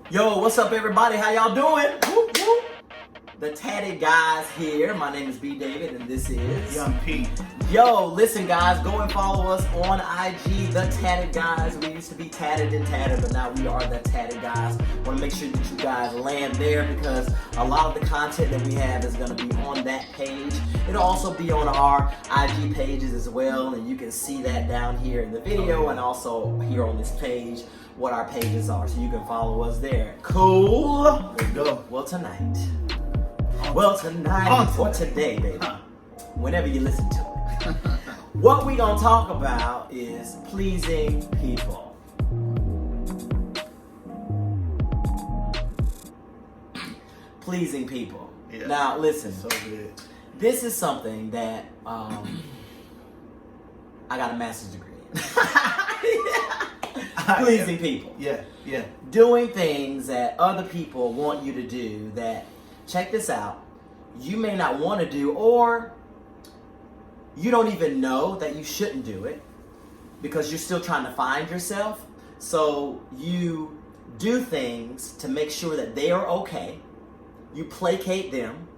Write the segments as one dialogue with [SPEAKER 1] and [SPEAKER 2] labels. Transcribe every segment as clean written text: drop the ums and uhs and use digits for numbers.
[SPEAKER 1] Yo, what's up, everybody? How y'all doing? Whoop, whoop. The Tatted guys here. My name is B.David, and this is
[SPEAKER 2] YoungPete.
[SPEAKER 1] Yo, listen, guys, go and follow us on IG, The Tatted Guys. We used to be Tatted and Tatted, but now we are The Tatted Guys. Want to make sure that you guys land there because a lot of the content that we have is going to be on that page. It'll also be on our IG pages as well, and you can see that down here in the video and also here on this page what our pages are, so you can follow us there. Cool?
[SPEAKER 2] Let's go.
[SPEAKER 1] Well, tonight, or today, baby, whenever you listen to it, what we gonna talk about is pleasing people. Pleasing people.
[SPEAKER 2] Yeah.
[SPEAKER 1] Now, listen.
[SPEAKER 2] So good.
[SPEAKER 1] This is something that I got a master's degree in. Pleasing people.
[SPEAKER 2] Yeah.
[SPEAKER 1] Doing things that other people want you to do that, check this out, you may not want to do, or you don't even know that you shouldn't do it because you're still trying to find yourself. So you do things to make sure that they are okay. You placate them.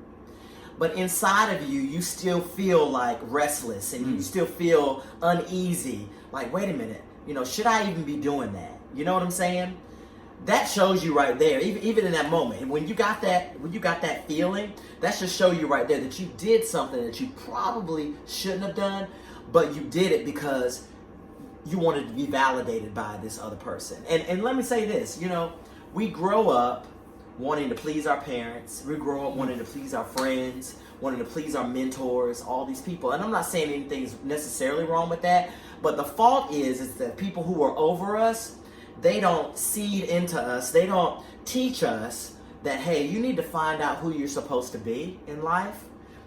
[SPEAKER 1] But inside of you, you still feel like restless and you still feel uneasy. Like, wait a minute, should I even be doing that? You know what I'm saying? That shows you right there, even in that moment. And when you got that feeling, that should show you right there that you did something that you probably shouldn't have done, but you did it because you wanted to be validated by this other person. And let me say this, we grow up wanting to please our parents. We grow up wanting to please our friends, wanting to please our mentors, all these people. And I'm not saying anything's necessarily wrong with that, but the fault is that people who are over us, they don't seed into us. They don't teach us that, hey, you need to find out who you're supposed to be in life.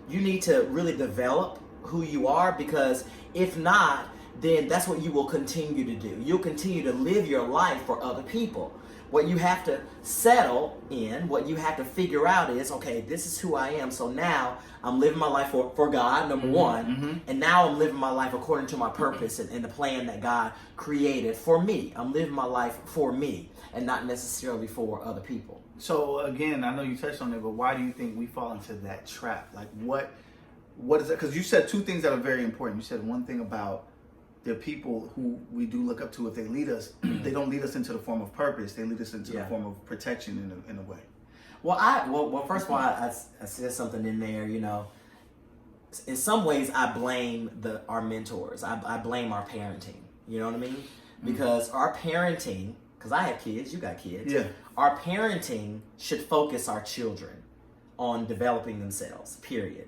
[SPEAKER 1] You need to really develop who you are, because if not, then that's what you will continue to do. You'll continue to live your life for other people. What you have to settle in, what you have to figure out is, okay, this is who I am. So now I'm living my life for God, number one. And now I'm living my life according to my purpose and the plan that God created for me. I'm living my life for me and not necessarily for other people.
[SPEAKER 2] So again, I know you touched on it, but why do you think we fall into that trap? Like what is that? Because you said two things that are very important. You said one thing about the people who we do look up to. If they lead us, they don't lead us into the form of purpose. They lead us into the form of protection in a way.
[SPEAKER 1] Well, first of all, I said something in there, in some ways I blame our mentors. I blame our parenting. You know what I mean? Because our parenting, because I have kids, you got kids.
[SPEAKER 2] Yeah.
[SPEAKER 1] Our parenting should focus our children on developing themselves, period.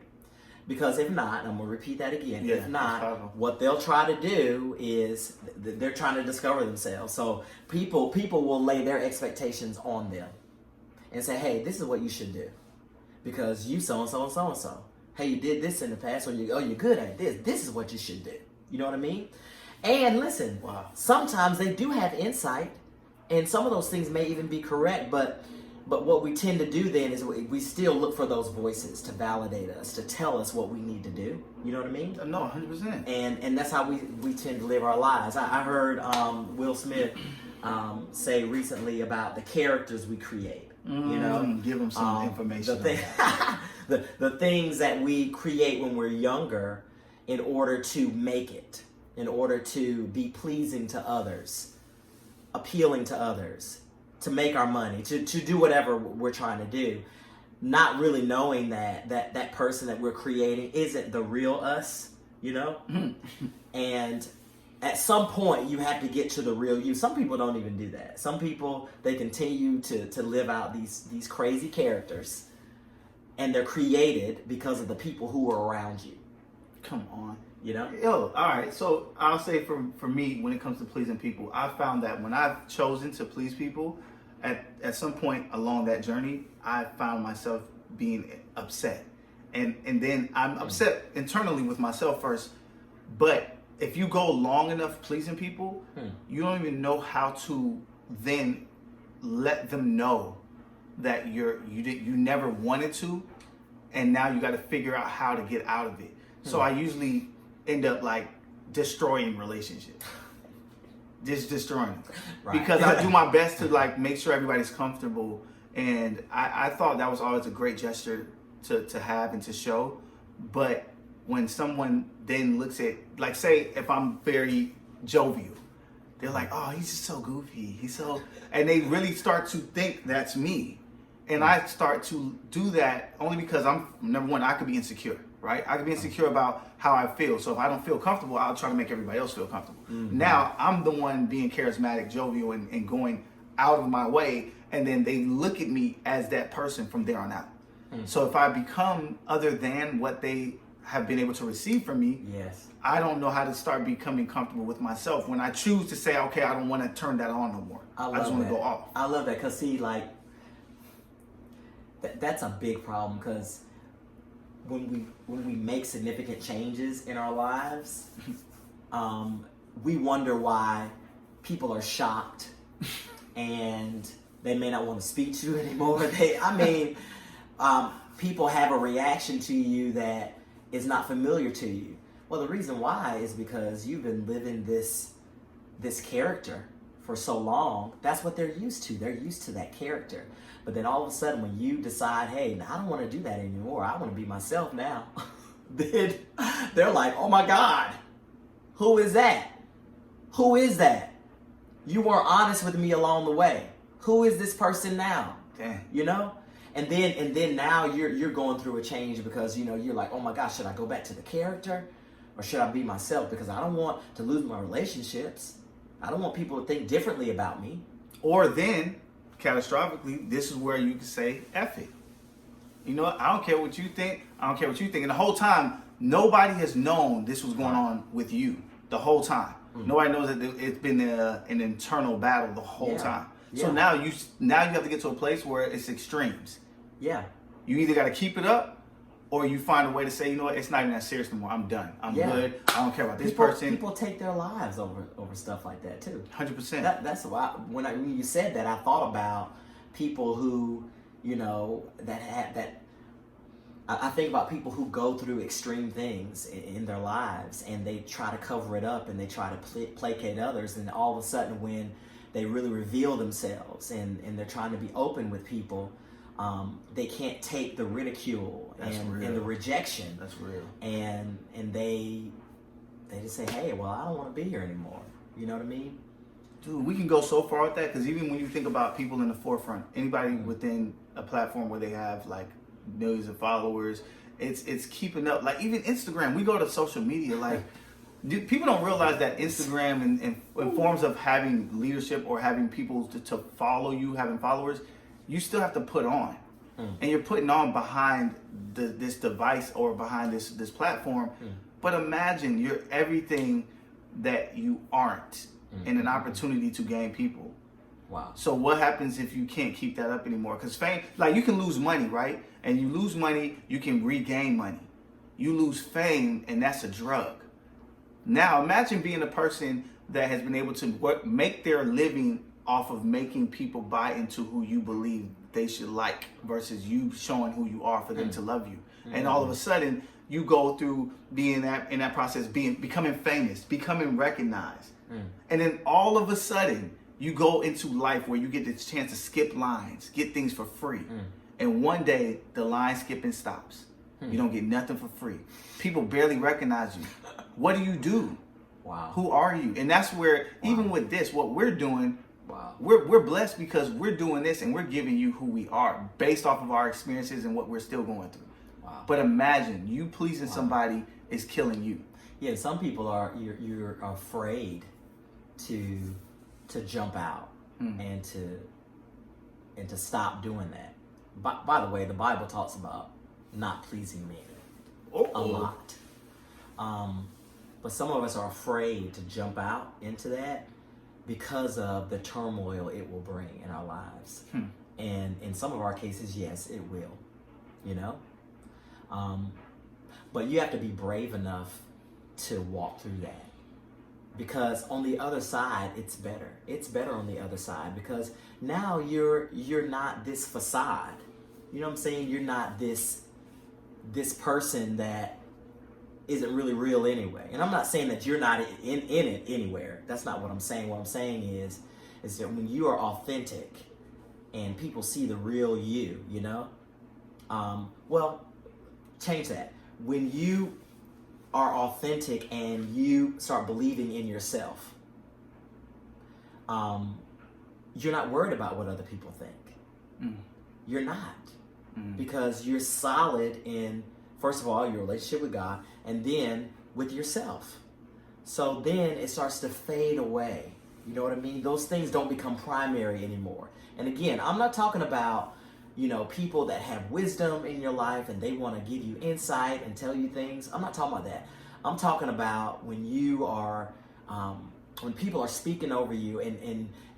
[SPEAKER 1] Because if not, I'm going to repeat that again, if not, what they'll try to do is they're trying to discover themselves. So people will lay their expectations on them and say, hey, this is what you should do because you so-and-so and so-and-so. Hey, you did this in the past, or you're good at this. This is what you should do. You know what I mean? And listen, sometimes they do have insight, and some of those things may even be correct, but what we tend to do then is we still look for those voices to validate us, to tell us what we need to do. You know what I mean?
[SPEAKER 2] No, 100%.
[SPEAKER 1] And that's how we tend to live our lives. I heard Will Smith say recently about the characters we create.
[SPEAKER 2] Give them some information.
[SPEAKER 1] The things that we create when we're younger in order to make it, in order to be pleasing to others, appealing to others, to make our money, to do whatever we're trying to do, not really knowing that person that we're creating isn't the real us, And at some point you have to get to the real you. Some people don't even do that. Some people, they continue to live out these crazy characters, and they're created because of the people who are around you.
[SPEAKER 2] Come on.
[SPEAKER 1] Yo,
[SPEAKER 2] all right. So I'll say for me, when it comes to pleasing people, I found that when I've chosen to please people, at some point along that journey, I found myself being upset. And then I'm upset internally with myself first. But if you go long enough pleasing people, you don't even know how to then let them know that you never wanted to, and now you got to figure out how to get out of it. So I usually end up like destroying relationships. just destroying it.
[SPEAKER 1] Right.
[SPEAKER 2] Because I do my best to like make sure everybody's comfortable, and I thought that was always a great gesture to have and to show. But when someone then looks at, like, say if I'm very jovial, they're like, oh, he's just so goofy, he's so, and they really start to think that's me. And I start to do that only because I'm, number one, I could be insecure, right? I could be insecure about how I feel. So if I don't feel comfortable, I'll try to make everybody else feel comfortable. Now I'm the one being charismatic, jovial, and going out of my way. And then they look at me as that person from there on out. So if I become other than what they have been able to receive from me,
[SPEAKER 1] Yes.
[SPEAKER 2] I don't know how to start becoming comfortable with myself when I choose to say, okay, I don't want to turn that on no more. I just want to go off.
[SPEAKER 1] I love that, because see, like, that's a big problem, because when we make significant changes in our lives, we wonder why people are shocked and they may not want to speak to you anymore. People have a reaction to you that is not familiar to you. Well, the reason why is because you've been living this character for so long. That's what they're used to. They're used to that character. But then all of a sudden, when you decide, hey, I don't want to do that anymore, I want to be myself now, then they're like, oh my God, who is that? Who is that? You weren't honest with me along the way. Who is this person now?
[SPEAKER 2] Damn.
[SPEAKER 1] You know? And then now you're going through a change, because you're like, oh my gosh, should I go back to the character or should I be myself? Because I don't want to lose my relationships. I don't want people to think differently about me.
[SPEAKER 2] Or then, catastrophically, this is where you can say, F it. You know what? I don't care what you think. I don't care what you think. And the whole time, nobody has known this was going on with you the whole time. Nobody knows that it's been an internal battle the whole time. So now you have to get to a place where it's extremes.
[SPEAKER 1] Yeah.
[SPEAKER 2] You either got to keep it up, or you find a way to say, you know what, it's not even that serious anymore. I'm done. I'm good. I don't care about this person.
[SPEAKER 1] People take their lives over stuff like that too.
[SPEAKER 2] 100%.
[SPEAKER 1] That's why when you said that, I thought about people who, I think about people who go through extreme things in their lives, and they try to cover it up and they try to placate others, and all of a sudden when they really reveal themselves and they're trying to be open with people, they can't take the ridicule and the rejection.
[SPEAKER 2] That's real.
[SPEAKER 1] And they just say, hey, well, I don't want to be here anymore. You know what I mean?
[SPEAKER 2] Dude, we can go so far with that, because even when you think about people in the forefront, anybody within a platform where they have like millions of followers, it's keeping up. Like even Instagram, we go to social media, like people don't realize that Instagram and forms of having leadership or having people to follow you, having followers, you still have to put on. And you're putting on behind this device or behind this platform. But imagine you're everything that you aren't, and an opportunity to gain people.
[SPEAKER 1] Wow.
[SPEAKER 2] So what happens if you can't keep that up anymore? Because fame, like you can lose money, right? And you lose money, you can regain money. You lose fame, and that's a drug. Now imagine being a person that has been able to make their living off of making people buy into who you believe they should like, versus you showing who you are for them to love you. And all of a sudden you go through being in that process, becoming famous, becoming recognized. And then all of a sudden you go into life where you get the chance to skip lines, get things for free. And one day the line skipping stops. You don't get nothing for free. People barely recognize you. What do?
[SPEAKER 1] Wow.
[SPEAKER 2] Who are you? And that's where, even with this, what we're doing,
[SPEAKER 1] wow,
[SPEAKER 2] we're blessed, because we're doing this and we're giving you who we are based off of our experiences and what we're still going through.
[SPEAKER 1] Wow.
[SPEAKER 2] But imagine you pleasing somebody is killing you.
[SPEAKER 1] Yeah, some people you're afraid to jump out and to stop doing that. By the way, the Bible talks about not pleasing men a lot. But some of us are afraid to jump out into that because of the turmoil it will bring in our lives. And in some of our cases, yes, it will, but you have to be brave enough to walk through that, because on the other side, it's better. It's better on the other side, because now you're not this facade. You know what I'm saying? You're not this person that isn't really real anyway. And I'm not saying that you're not in it anywhere. That's not what I'm saying. What I'm saying is that when you are authentic and people see the real you, you know, well, change that. When you are authentic and you start believing in yourself, you're not worried about what other people think. You're not. Because you're solid in, first of all, your relationship with God, and then with yourself. So then it starts to fade away. You know what I mean? Those things don't become primary anymore. And again, I'm not talking about, you know, people that have wisdom in your life and they want to give you insight and tell you things. I'm not talking about that. I'm talking about when you are, when people are speaking over you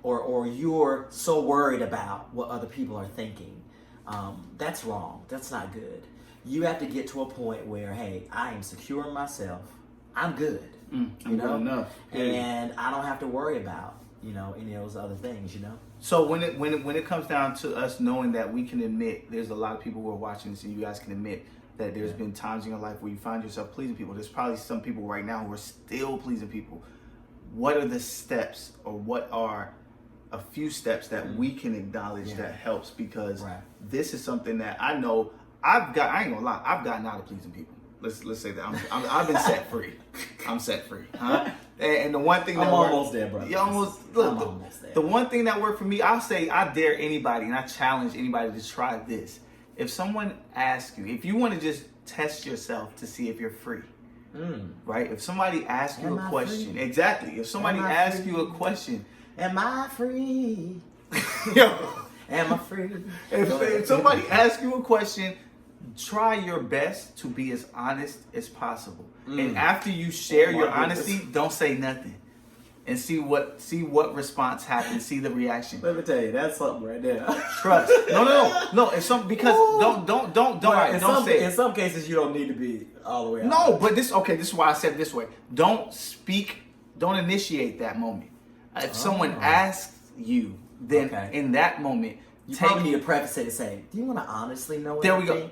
[SPEAKER 1] or you're so worried about what other people are thinking. That's wrong. That's not good. You have to get to a point where, hey, I am secure in myself. I'm good.
[SPEAKER 2] I'm
[SPEAKER 1] you know,
[SPEAKER 2] good enough.
[SPEAKER 1] And I don't have to worry about, you know, any of those other things. You know.
[SPEAKER 2] So when it comes down to us knowing that we can admit, there's a lot of people who are watching this, and you guys can admit that there's been times in your life where you find yourself pleasing people. There's probably some people right now who are still pleasing people. What are the steps, or what are a few steps that we can acknowledge that helps? Because this is something that I know I ain't gonna lie, I've gotten out of pleasing people. Let's say that I've been set free. I'm set free, huh? And the one thing that
[SPEAKER 1] I'm almost there, brother.
[SPEAKER 2] You almost look. I'm almost there. The one thing that worked for me, I'll say, I dare anybody, and I challenge anybody to try this. If someone asks you, if you want to just test yourself to see if you're free, right? If somebody asks you a question,
[SPEAKER 1] free?
[SPEAKER 2] Exactly. If somebody asks you a question,
[SPEAKER 1] am I free?
[SPEAKER 2] Yo,
[SPEAKER 1] am I free?
[SPEAKER 2] If somebody asks you a question, try your best to be as honest as possible. And after you share your honesty, don't say nothing. And see what response happens. See the reaction.
[SPEAKER 1] Let me tell you, that's something right there.
[SPEAKER 2] Trust. No. It's something, because don't say it.
[SPEAKER 1] In some cases, you don't need to be all the way out.
[SPEAKER 2] No, but this is why I said it this way. Don't initiate that moment. If someone asks you, then in that moment,
[SPEAKER 1] you probably need to preface it and say, do you want to honestly know what
[SPEAKER 2] there we go.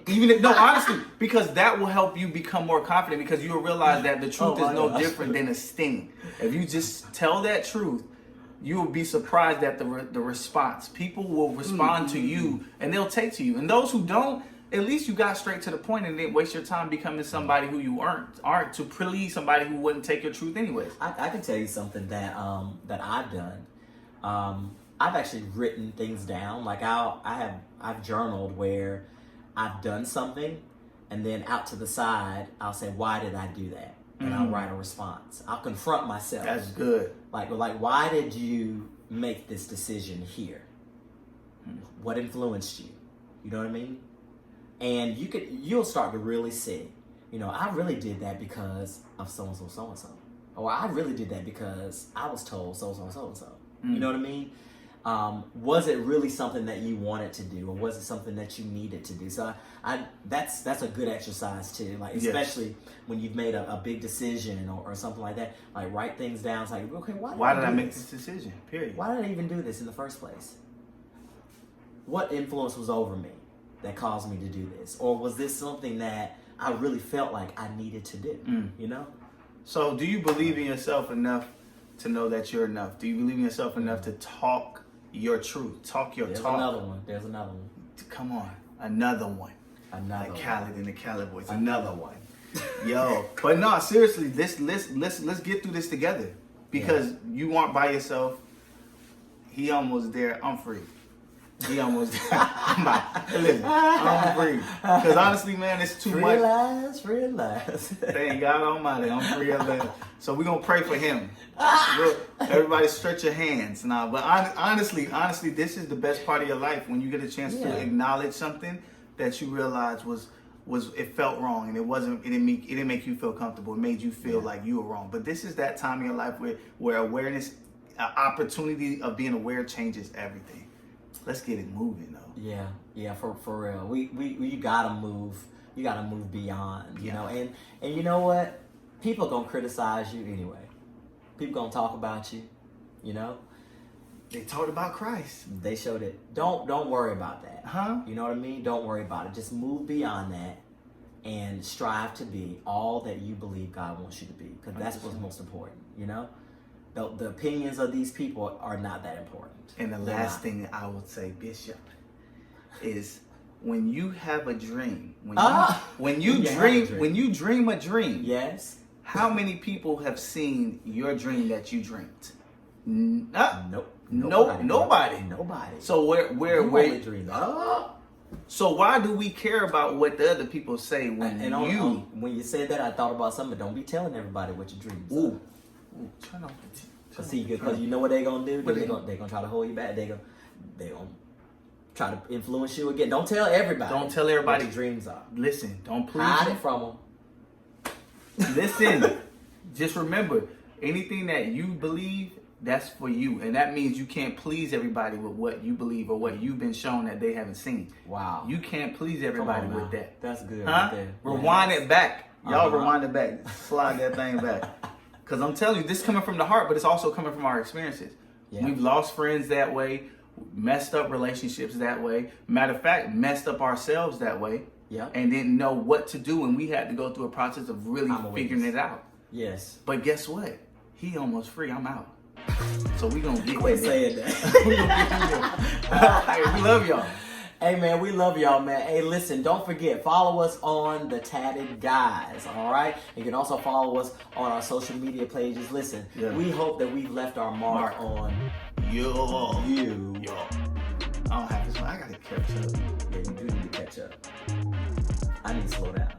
[SPEAKER 2] Honestly, because that will help you become more confident, because you will realize that the truth is no different than a sting. If you just tell that truth, you will be surprised at the response. People will respond to you, and they'll take to you. And those who don't, at least you got straight to the point and didn't waste your time becoming somebody who you aren't to please somebody who wouldn't take your truth anyways.
[SPEAKER 1] I can tell you something that I've done. I've actually written things down. Like I've journaled where I've done something, and then out to the side I'll say, why did I do that? And I'll write a response. I'll confront myself.
[SPEAKER 2] That's good.
[SPEAKER 1] Like why did you make this decision here? What influenced you? You know what I mean? And you'll start to really see, you know, I really did that because of so and so. Or I really did that because I was told so. You know what I mean? Was it really something that you wanted to do, or was it something that you needed to do? So that's a good exercise too. Like especially when you've made a big decision or something like that. Like write things down. It's like, okay, why did I
[SPEAKER 2] make this decision? Period.
[SPEAKER 1] Why did I even do this in the first place? What influence was over me that caused me to do this, or was this something that I really felt like I needed to do? You know. So
[SPEAKER 2] do you believe in yourself enough to know that you're enough? Do you believe in yourself enough to talk your truth? Talk your talk.
[SPEAKER 1] There's another one.
[SPEAKER 2] Come on. Another one. Like Khaled and the Khaled boys. Another one. Yo. But no, seriously, let's get through this together. Because you aren't by yourself. He almost there. I'm free. He almost there. I'm free. Because honestly, man, it's too much.
[SPEAKER 1] Realize.
[SPEAKER 2] Thank God Almighty, I'm free at last. So we're going to pray for him. Look, everybody stretch your hands. Nah, but honestly, this is the best part of your life, when you get a chance to acknowledge something that you realize was it felt wrong, and it didn't make you feel comfortable. It made you feel like you were wrong. But this is that time in your life where awareness, opportunity of being aware changes everything. Let's get it moving though.
[SPEAKER 1] Yeah, for real. We gotta move. You gotta move beyond, you know. And you know what? People gonna criticize you anyway. People gonna talk about you, you know.
[SPEAKER 2] They talked about Christ.
[SPEAKER 1] They showed it. Don't worry about that.
[SPEAKER 2] Huh?
[SPEAKER 1] You know what I mean? Don't worry about it. Just move beyond that and strive to be all that you believe God wants you to be, because that's what's most important. You know, the opinions of these people are not that important.
[SPEAKER 2] And the last thing that I would say, Bishop, is when you have a dream, when you dream a dream,
[SPEAKER 1] yes.
[SPEAKER 2] How many people have seen your dream that you dreamed?
[SPEAKER 1] Nope.
[SPEAKER 2] Nobody. So where
[SPEAKER 1] dream?
[SPEAKER 2] So why do we care about what the other people say when
[SPEAKER 1] when you said that, I thought about something. Don't be telling everybody what your dreams are.
[SPEAKER 2] Ooh, turn off the
[SPEAKER 1] because you know what they're gonna do. They're gonna try to hold you back. They're gonna try to influence you again. Don't tell everybody. What your dreams are.
[SPEAKER 2] Listen, don't please
[SPEAKER 1] hide it from them.
[SPEAKER 2] Listen, just remember, anything that you believe, that's for you. And that means you can't please everybody with what you believe or what you've been shown that they haven't seen.
[SPEAKER 1] Wow.
[SPEAKER 2] You can't please everybody with that.
[SPEAKER 1] That's good.
[SPEAKER 2] Huh?
[SPEAKER 1] Right there.
[SPEAKER 2] Rewind it back. Y'all rewind it back. Slide that thing back. Because I'm telling you, this is coming from the heart, but it's also coming from our experiences. Yeah. We've lost friends that way, messed up relationships that way. Matter of fact, messed up ourselves that way.
[SPEAKER 1] Yeah.
[SPEAKER 2] And didn't know what to do, and we had to go through a process of really figuring it out.
[SPEAKER 1] Yes.
[SPEAKER 2] But guess what? He almost free. I'm out. So we gonna get
[SPEAKER 1] quit saying that.
[SPEAKER 2] All right, we love y'all.
[SPEAKER 1] Hey man, we love y'all, man. Hey, listen, don't forget, follow us on the Tatted Guys, all right? You can also follow us on our social media pages. Listen, we hope that we've left our mark on
[SPEAKER 2] you.
[SPEAKER 1] I don't have this one. I gotta catch up. Yeah, you do need to catch up. I need to slow down.